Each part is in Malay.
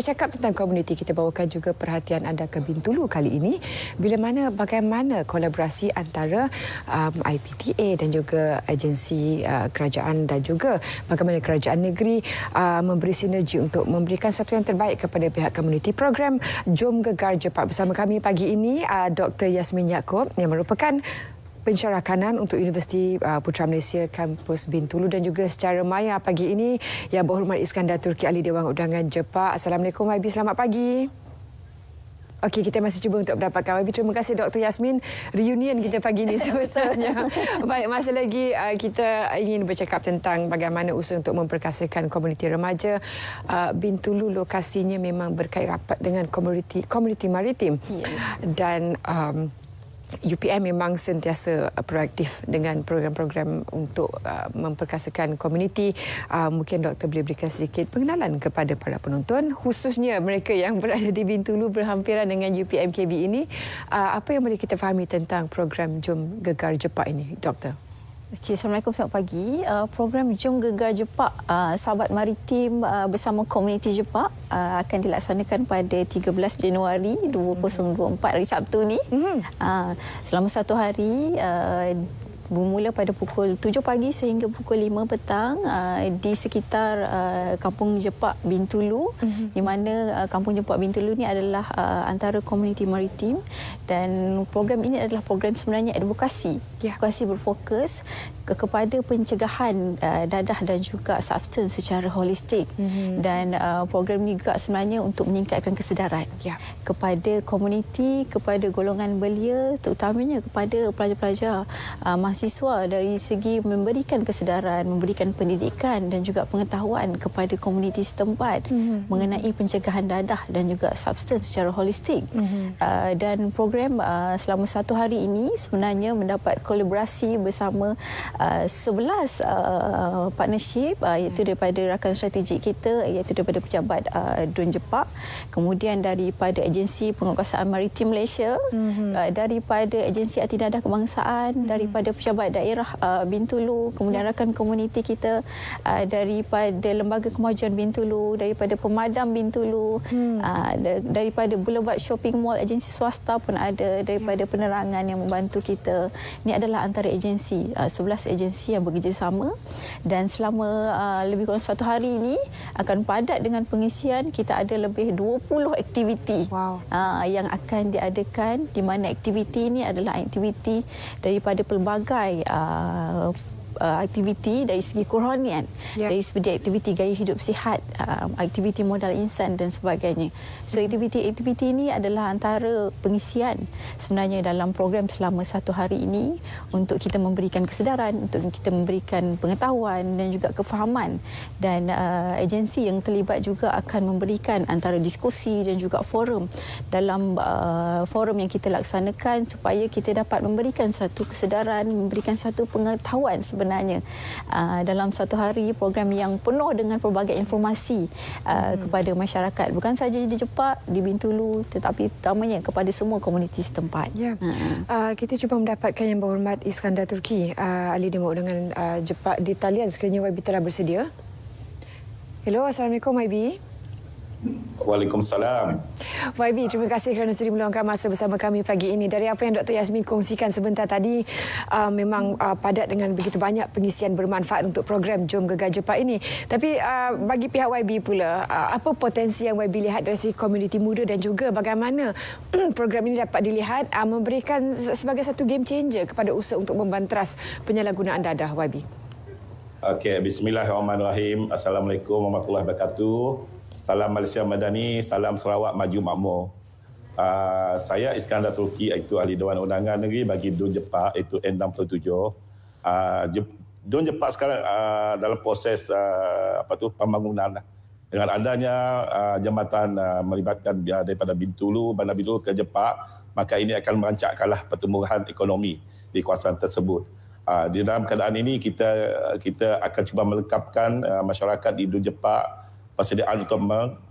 Bercakap tentang komuniti, kita bawakan juga perhatian anda ke Bintulu kali ini bagaimana kolaborasi antara IPTA dan juga agensi kerajaan dan juga bagaimana kerajaan negeri memberi sinergi untuk memberikan sesuatu yang terbaik kepada pihak komuniti. Program Jom Gegar Jepak bersama kami pagi ini Dr. Yasmin Yaakob yang merupakan pensyarah kanan untuk Universiti Putra Malaysia kampus Bintulu dan juga secara maya pagi ini Yang Berhormat Iskandar Turki Ahli Dewan Undangan Jepak. Assalamualaikum YB, selamat pagi. Okey, kita masih cuba untuk mendapatkan YB. Terima kasih Dr. Yasmin. Reunion kita pagi ini sebetulnya. Baik, masih lagi kita ingin bercakap tentang bagaimana usaha untuk memperkasakan komuniti remaja. Bintulu lokasinya memang berkait rapat dengan komuniti maritim. Dan UPM memang sentiasa proaktif dengan program-program untuk memperkasakan komuniti. Mungkin doktor boleh berikan sedikit pengenalan kepada para penonton, khususnya mereka yang berada di Bintulu berhampiran dengan UPM KB ini. Apa yang boleh kita fahami tentang program Jom Gegar Jepak ini, doktor? Okey, Assalamualaikum, selamat pagi. Program Jom Gegar Jepak Sahabat Maritim bersama komuniti Jepak akan dilaksanakan pada 13 Januari 2024 hari Sabtu ni. Selama satu hari bermula pada pukul 7 pagi sehingga pukul 5 petang di sekitar Kampung Jepak Bintulu, di mana Kampung Jepak Bintulu ni adalah antara komuniti maritim, dan program ini adalah program sebenarnya advokasi. Advokasi berfokus kepada pencegahan dadah dan juga substance secara holistik. Dan program ini juga sebenarnya untuk meningkatkan kesedaran kepada komuniti, kepada golongan belia, terutamanya kepada pelajar-pelajar mahasiswa, dari segi memberikan kesedaran, memberikan pendidikan dan juga pengetahuan kepada komuniti setempat mengenai pencegahan dadah dan juga substance secara holistik. Dan program selama satu hari ini sebenarnya mendapat kolaborasi bersama 11 partnership, iaitu daripada rakan strategik kita, iaitu daripada pejabat DUN Jepak, kemudian daripada agensi penguasaan maritim Malaysia, daripada agensi anti dadah kebangsaan, daripada pejabat daerah Bintulu, kemudian rakan komuniti kita daripada Lembaga Kemajuan Bintulu, daripada Pemadam Bintulu, daripada Boulevard Shopping Mall, agensi swasta pun ada, daripada penerangan yang membantu kita. Ini adalah antara agensi, 11 agensi yang bekerjasama, dan selama lebih kurang satu hari ini akan padat dengan pengisian. Kita ada lebih 20 aktiviti yang akan diadakan, di mana aktiviti ini adalah aktiviti daripada pelbagai aktiviti dari segi kerohanian, dari segi aktiviti gaya hidup sihat, aktiviti modal insan dan sebagainya. So aktiviti-aktiviti ini adalah antara pengisian sebenarnya dalam program selama satu hari ini, untuk kita memberikan kesedaran, untuk kita memberikan pengetahuan dan juga kefahaman. Dan agensi yang terlibat juga akan memberikan antara diskusi dan juga forum dalam forum yang kita laksanakan, supaya kita dapat memberikan satu kesedaran, memberikan satu pengetahuan sebenarnya dalam satu hari, program yang penuh dengan pelbagai informasi kepada masyarakat, bukan sahaja di Jepak, di Bintulu, tetapi utamanya kepada semua komuniti setempat. Kita cuba mendapatkan Yang Berhormat Iskandar Turki Ahli Dewan Undangan Jepak di talian, sekiranya YB telah bersedia. Hello, Assalamualaikum YB. Waalaikumsalam. YB, terima kasih kerana sudi meluangkan masa bersama kami pagi ini. Dari apa yang Dr. Yasmin kongsikan sebentar tadi, memang padat dengan begitu banyak pengisian bermanfaat untuk program Jom Gegar Jepak ini. Tapi bagi pihak YB pula, apa potensi yang YB lihat dari segi komuniti muda, dan juga bagaimana program ini dapat dilihat memberikan sebagai satu game changer kepada usaha untuk membanteras penyalahgunaan dadah, YB? Okey, bismillahirrahmanirrahim. Assalamualaikum warahmatullahi wabarakatuh. Salam Malaysia Madani, salam Sarawak Maju Makmur. Saya Iskandar Turki, iaitu Ahli Dewan Undangan Negeri bagi DUN Jepak, iaitu N67. DUN Jepak sekarang dalam proses pembangunan. Dengan adanya jambatan melibatkan daripada Bintulu, Bandar Bintulu ke Jepak, maka ini akan merancakkanlah pertumbuhan ekonomi di kawasan tersebut. Di dalam keadaan ini kita akan cuba melengkapkan masyarakat di DUN Jepak persediaan untuk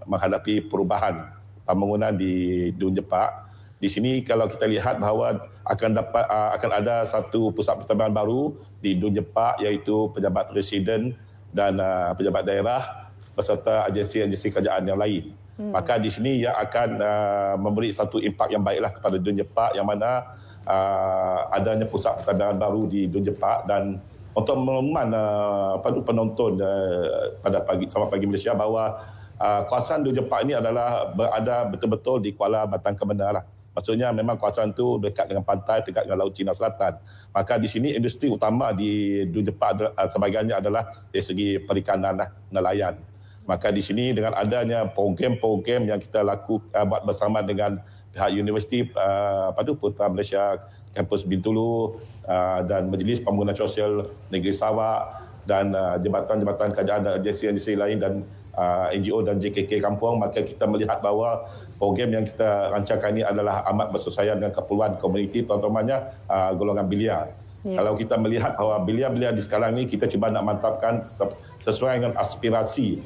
menghadapi perubahan pembangunan di DUN Jepak. Di sini kalau kita lihat bahawa akan ada satu pusat pertambangan baru di DUN Jepak, iaitu pejabat residen dan pejabat daerah beserta agensi-agensi kerajaan yang lain. Maka di sini ia akan memberi satu impak yang baiklah kepada Dun Jepak, yang mana adanya pusat pertambangan baru di Dun Jepak, dan untuk mengumuman penonton pada sama pagi Malaysia bahawa kawasan Dun Jepak ini adalah berada betul-betul di Kuala Batang Kemena lah. Maksudnya memang kawasan itu dekat dengan pantai, dekat dengan Laut Cina Selatan. Maka di sini industri utama di Dun Jepak sebagainya adalah dari segi perikanan lah, nelayan. Maka di sini dengan adanya program-program yang kita buat bersama dengan pihak Universiti Putra Malaysia Kampus Bintulu dan Majlis Pembangunan Sosial Negeri Sarawak dan jabatan-jabatan kerajaan dan agensi-agensi lain dan NGO dan JKK Kampung, maka kita melihat bahawa program yang kita rancangkan ini adalah amat bersesuaian dengan keperluan komuniti, terutamanya golongan belia. Kalau kita melihat bahawa belia-belia di sekarang ini kita cuba nak mantapkan sesuai dengan aspirasi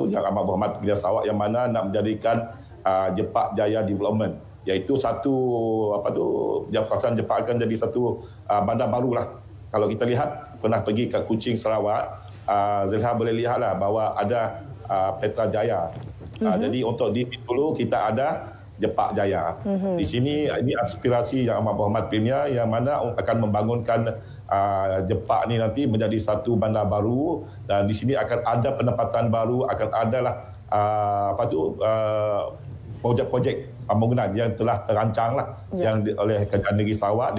yang amat berhormat Belia Sarawak, yang mana nak menjadikan Jepak Jaya Development, iaitu satu kawasan Jepak akan jadi satu bandar barulah. Kalau kita lihat pernah pergi ke Kuching Sarawak, Zilha boleh lihatlah bahawa ada Petra Jaya. Jadi untuk di Bintulu kita ada Jepak Jaya. Di sini ini aspirasi yang amat berhormat Premier, yang mana akan membangunkan Jepak ni nanti menjadi satu bandar baru, dan di sini akan ada penempatan baru, akan adalah projek-projek pembangunan yang telah terancang lah oleh Kerajaan Negeri Sarawak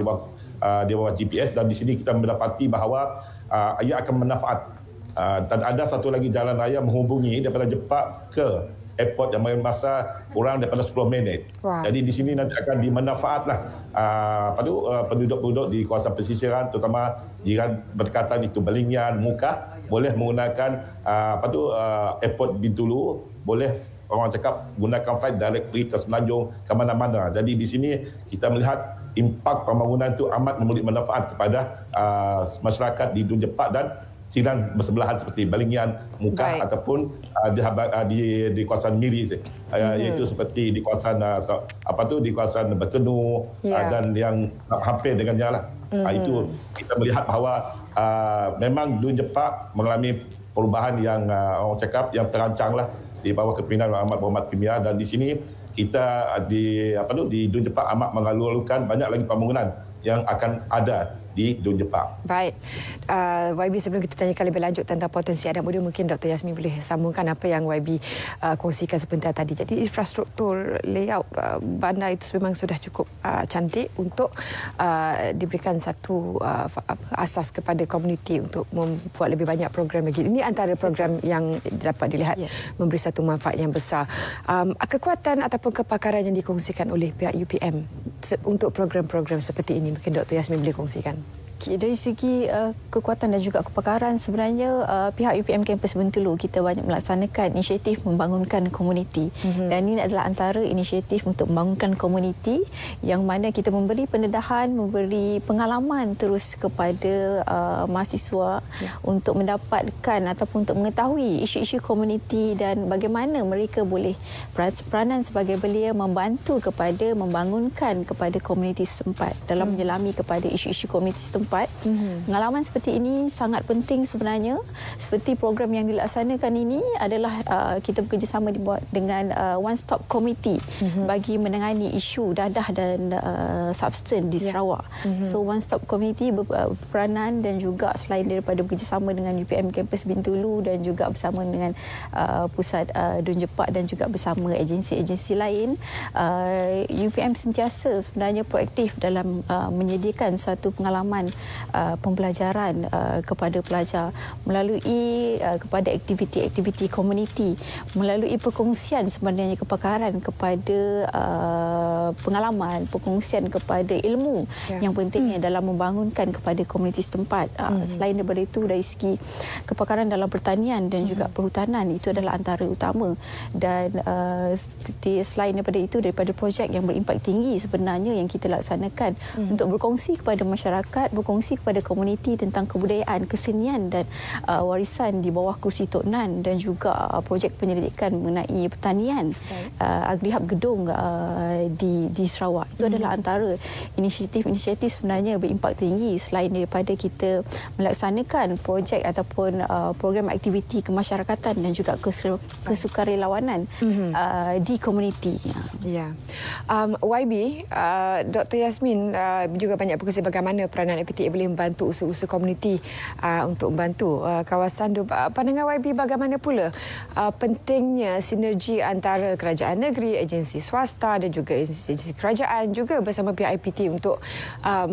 di bawah GPS, dan di sini kita mendapati bahawa ia akan bermanfaat. Dan ada satu lagi jalan raya menghubungi daripada Jepak ke airport yang mengambil masa kurang daripada 10 minit. Wow. Jadi di sini nanti akan dimanfaatlah penduduk-penduduk di kawasan pesisiran, terutama jiran berdekatan itu Belingian, Mukah, boleh menggunakan airport Bintulu, boleh orang cakap gunakan flight direct pergi ke Semenanjung, ke mana-mana. Jadi di sini kita melihat impak pembangunan itu amat memberi manfaat kepada masyarakat di Dun Jepak dan jiran bersebelahan seperti Belingian, Mukah, ataupun di kawasan Miri, iaitu seperti di kawasan di kawasan Berkenu dan yang hampir dengannya lah. Itu kita melihat bahawa memang Dun Jepak mengalami perubahan yang orang cakap yang terancang lah di bawah kepimpinan Amat Berhormat Premier, dan di sini kita di Dun Jepak amat mengalur-alurkan banyak lagi pembangunan yang akan ada di Dun Jepak. Baik. YB, sebelum kita tanyakan lebih lanjut tentang potensi anak muda, mungkin Dr. Yasmin boleh sambungkan apa yang YB kongsikan sebentar tadi. Jadi infrastruktur layout bandar itu memang sudah cukup cantik untuk diberikan satu asas kepada komuniti untuk membuat lebih banyak program lagi. Ini antara program yang dapat dilihat memberi satu manfaat yang besar. Kekuatan ataupun kepakaran yang dikongsikan oleh pihak UPM untuk program-program seperti ini, mungkin Dr. Yasmin boleh kongsikan. Dari segi kekuatan dan juga kepakaran, sebenarnya pihak UPM Kampus Bintulu kita banyak melaksanakan inisiatif membangunkan komuniti. Dan ini adalah antara inisiatif untuk membangunkan komuniti yang mana kita memberi pendedahan, memberi pengalaman terus kepada mahasiswa untuk mendapatkan ataupun untuk mengetahui isu-isu komuniti dan bagaimana mereka boleh peranan sebagai belia membantu kepada membangunkan kepada komuniti setempat dalam menyelami kepada isu-isu komuniti setempat. Pengalaman seperti ini sangat penting sebenarnya. Seperti program yang dilaksanakan ini adalah kita bekerjasama dengan One Stop Committee bagi menangani isu dadah dan substan di Sarawak. So One Stop Committee berperanan dan juga selain daripada bekerjasama dengan UPM Kampus Bintulu dan juga bersama dengan Pusat Dun Jepak dan juga bersama agensi-agensi lain, UPM sentiasa sebenarnya proaktif dalam menyediakan satu pengalaman pembelajaran kepada pelajar melalui kepada aktiviti-aktiviti komuniti, melalui perkongsian sebenarnya kepakaran kepada pengalaman, perkongsian kepada ilmu yang pentingnya dalam membangunkan kepada komuniti setempat. Selain daripada itu, dari segi kepakaran dalam pertanian dan juga perhutanan, itu adalah antara utama. Dan selain daripada itu, daripada projek yang berimpak tinggi sebenarnya yang kita laksanakan untuk berkongsi kepada masyarakat, berkongsi berkongsi kepada komuniti tentang kebudayaan, kesenian dan warisan di bawah Kerusi Tok Nan, dan juga projek penyelidikan mengenai pertanian, Agrihab Gedung di Sarawak. Itu adalah antara inisiatif-inisiatif sebenarnya berimpak tinggi selain daripada kita melaksanakan projek ataupun program aktiviti kemasyarakatan dan juga kesukarelawanan di komuniti. Ya. YB, Dr. Yasmin juga banyak berkongsi bagaimana peranan IPTA boleh membantu usaha-usaha komuniti untuk membantu kawasan. Pandangan YB bagaimana pula pentingnya sinergi antara kerajaan negeri, agensi swasta dan juga agensi kerajaan juga bersama pihak IPTA untuk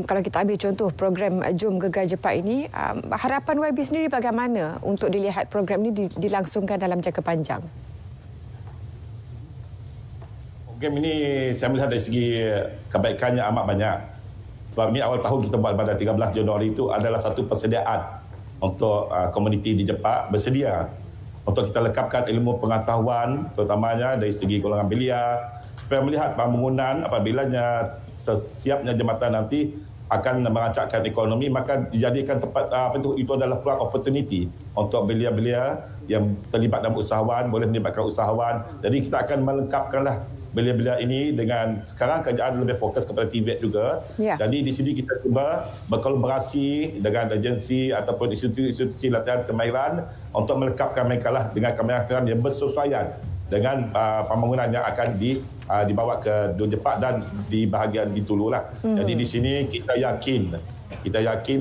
kalau kita ambil contoh program Jom Gegar Jepak ini, harapan YB sendiri bagaimana untuk dilihat program ini dilangsungkan dalam jangka panjang? Program ini saya melihat dari segi kebaikannya amat banyak. Sebab ini awal tahun kita buat pada 13 Januari itu adalah satu persediaan untuk komuniti di Jepak bersedia untuk kita lekapkan ilmu pengetahuan terutamanya dari segi golongan belia supaya melihat pembangunan apabila siapnya jambatan nanti akan merancakkan ekonomi, maka dijadikan tempat itu adalah peluang opportunity untuk belia-belia yang terlibat dalam usahawan boleh melibatkan usahawan. Jadi kita akan melengkapkanlah belia-belia ini dengan sekarang kerajaan lebih fokus kepada TVET juga. Jadi di sini kita cuba berkolaborasi dengan agensi ataupun institusi latihan kemahiran untuk melengkapkan mereka lah dengan kemahiran yang bersesuaian dengan pembangunan yang akan dibawa ke Dun Jepak dan di bahagian Bintulu lah. Jadi di sini kita yakin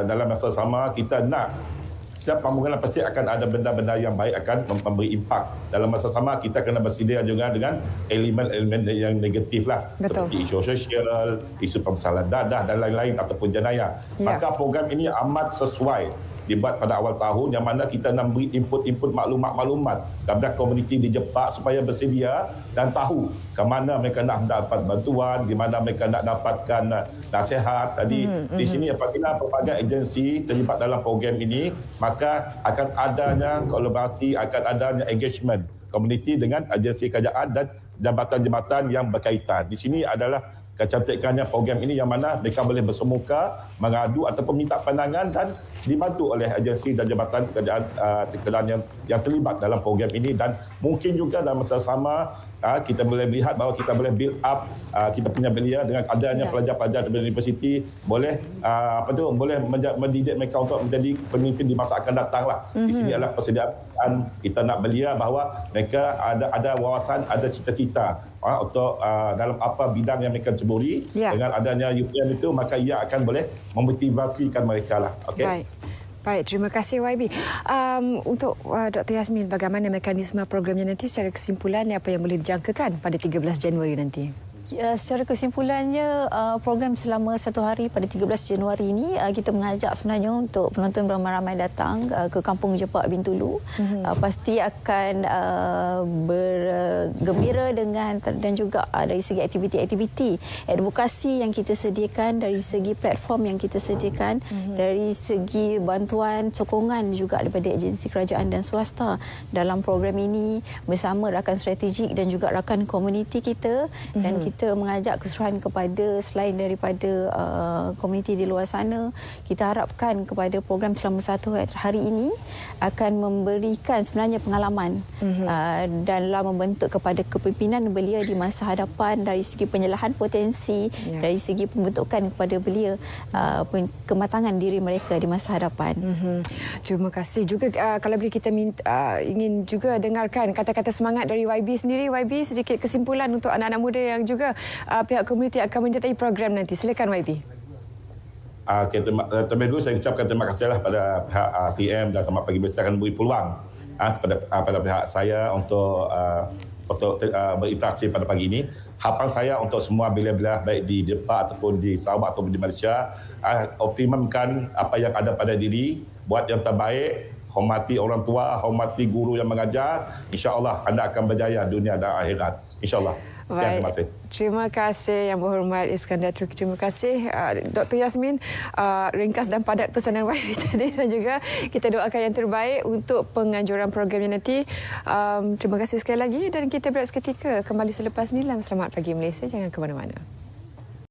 dalam masa sama kita nak setiap pembangunan pasti akan ada benda-benda yang baik akan memberi impak. Dalam masa sama kita kena bersedia juga dengan elemen-elemen yang negatif lah. Betul. Seperti isu sosial, isu pembesaran dadah dan lain-lain ataupun jenayah. Maka program ini amat sesuai dibuat pada awal tahun yang mana kita nak beri input maklumat kepada komuniti di Jepak supaya bersedia dan tahu ke mana mereka nak dapat bantuan, di mana mereka nak dapatkan nasihat. Tadi di sini apabila pelbagai agensi terlibat dalam program ini, maka akan adanya kolaborasi, akan adanya engagement komuniti dengan agensi kerajaan dan jabatan-jabatan yang berkaitan. Di sini adalah kecantikannya program ini yang mana mereka boleh bersemuka, mengadu ataupun minta pandangan dan dibantu oleh agensi dan jabatan kerajaan yang terlibat dalam program ini. Dan mungkin juga dalam masa sama kita boleh lihat bahawa kita boleh build up kita punya belia dengan adanya pelajar-pelajar dari universiti boleh boleh mendidik mereka untuk menjadi pemimpin di masa akan datang lah. Di sini adalah persediaan kita nak belia bahawa mereka ada wawasan, ada cita-cita untuk dalam apa bidang yang mereka ceburi. Dengan adanya UPM itu maka ia akan boleh memotivasikan mereka lah. Okey. Baik, terima kasih YB. Untuk Dr. Yasmin, bagaimana mekanisme programnya nanti secara kesimpulan apa yang boleh dijangkakan pada 13 Januari nanti? Secara kesimpulannya, program selama 1 hari pada 13 Januari ini kita mengajak sebenarnya untuk penonton beramai-ramai datang ke Kampung Jepak Bintulu. Pasti akan bergembira dan juga dari segi aktiviti-aktiviti advokasi yang kita sediakan, dari segi platform yang kita sediakan, dari segi bantuan sokongan juga daripada agensi kerajaan dan swasta dalam program ini bersama rakan strategik dan juga rakan komuniti kita. Dan kita mengajak keseluruhan kepada selain daripada komuniti di luar sana, kita harapkan kepada program selama 1 hari ini akan memberikan sebenarnya pengalaman dalam membentuk kepada kepimpinan belia di masa hadapan dari segi penyerahan potensi, dari segi pembentukan kepada belia kematangan diri mereka di masa hadapan. Terima kasih juga. Kalau boleh kita ingin juga dengarkan kata-kata semangat dari YB sendiri. YB, sedikit kesimpulan untuk anak-anak muda yang juga pihak komuniti akan menyertai program nanti. Silakan YB. Terlebih dulu saya ucapkan terima kasihlah pada pihak TM dan Selamat Pagi Bersih akan beri peluang pada pihak saya untuk berinteraksi pada pagi ini. Harapan saya untuk semua belia-belia baik di Jepak ataupun di Sarawak ataupun di Malaysia, optimumkan apa yang ada pada diri, buat yang terbaik, hormati orang tua, hormati guru yang mengajar. InsyaAllah anda akan berjaya dunia dan akhirat. InsyaAllah. Sekian, terima kasih. Terima kasih Yang Berhormat Iskandar Turki. Terima kasih Dr. Yasmin. Ringkas dan padat pesanan YB tadi, dan juga kita doakan yang terbaik untuk penganjuran programnya nanti. Terima kasih sekali lagi dan kita berehat seketika kembali selepas ini dalam Selamat Pagi Malaysia. Jangan ke mana-mana.